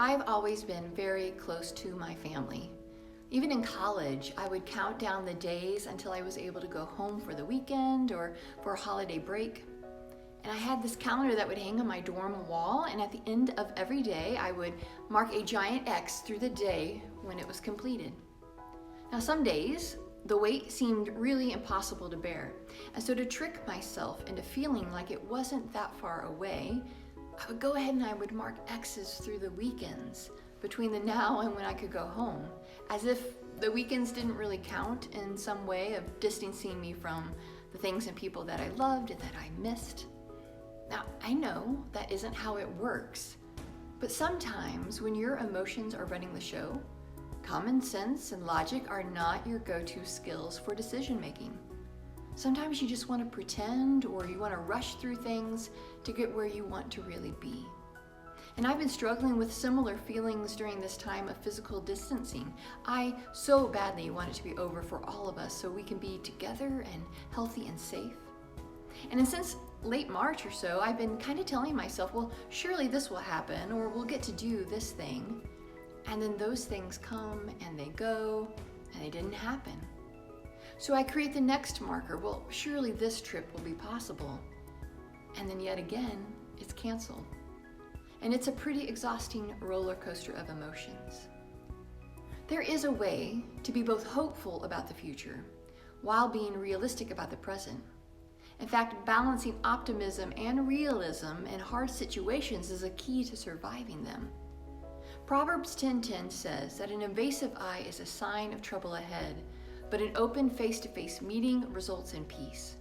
I've always been very close to my family. Even in college, I would count down the days until I was able to go home for the weekend or for a holiday break. And I had this calendar that would hang on my dorm wall, and at the end of every day, I would mark a giant X through the day when it was completed. Now, some days, the wait seemed really impossible to bear. And so to trick myself into feeling like it wasn't that far away, I would go ahead and I would mark X's through the weekends between the now and when I could go home, as if the weekends didn't really count in some way of distancing me from the things and people that I loved and that I missed. Now, I know that isn't how it works, but sometimes when your emotions are running the show, common sense and logic are not your go-to skills for decision making. Sometimes you just want to pretend, or you want to rush through things to get where you want to really be. And I've been struggling with similar feelings during this time of physical distancing. I so badly want it to be over for all of us so we can be together and healthy and safe. And since late March or so, I've been kind of telling myself, well, surely this will happen, or we'll get to do this thing. And then those things come and they go, and they didn't happen. So I create the next marker. Well, surely this trip will be possible. And then yet again, it's canceled. And it's a pretty exhausting roller coaster of emotions. There is a way to be both hopeful about the future while being realistic about the present. In fact, balancing optimism and realism in hard situations is a key to surviving them. Proverbs 10:10 says that an invasive eye is a sign of trouble ahead, but an open face-to-face meeting results in peace.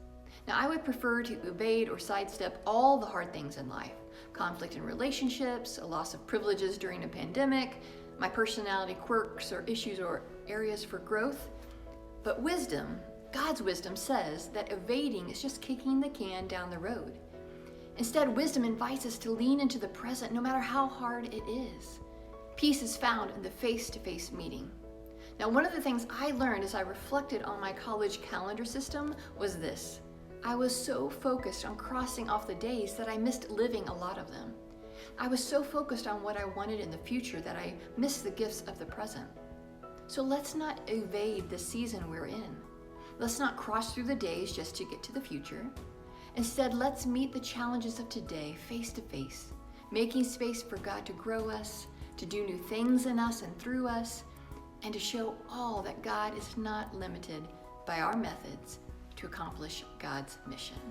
Now, I would prefer to evade or sidestep all the hard things in life: conflict in relationships, a loss of privileges during a pandemic, my personality quirks or issues or areas for growth. But wisdom, God's wisdom, says that evading is just kicking the can down the road. Instead, wisdom invites us to lean into the present no matter how hard it is. Peace is found in the face-to-face meeting. Now, one of the things I learned as I reflected on my college calendar system was this: I was so focused on crossing off the days that I missed living a lot of them. I was so focused on what I wanted in the future that I missed the gifts of the present. So let's not evade the season we're in. Let's not cross through the days just to get to the future. Instead, let's meet the challenges of today face to face, making space for God to grow us, to do new things in us and through us, and to show all that God is not limited by our methods to accomplish God's mission.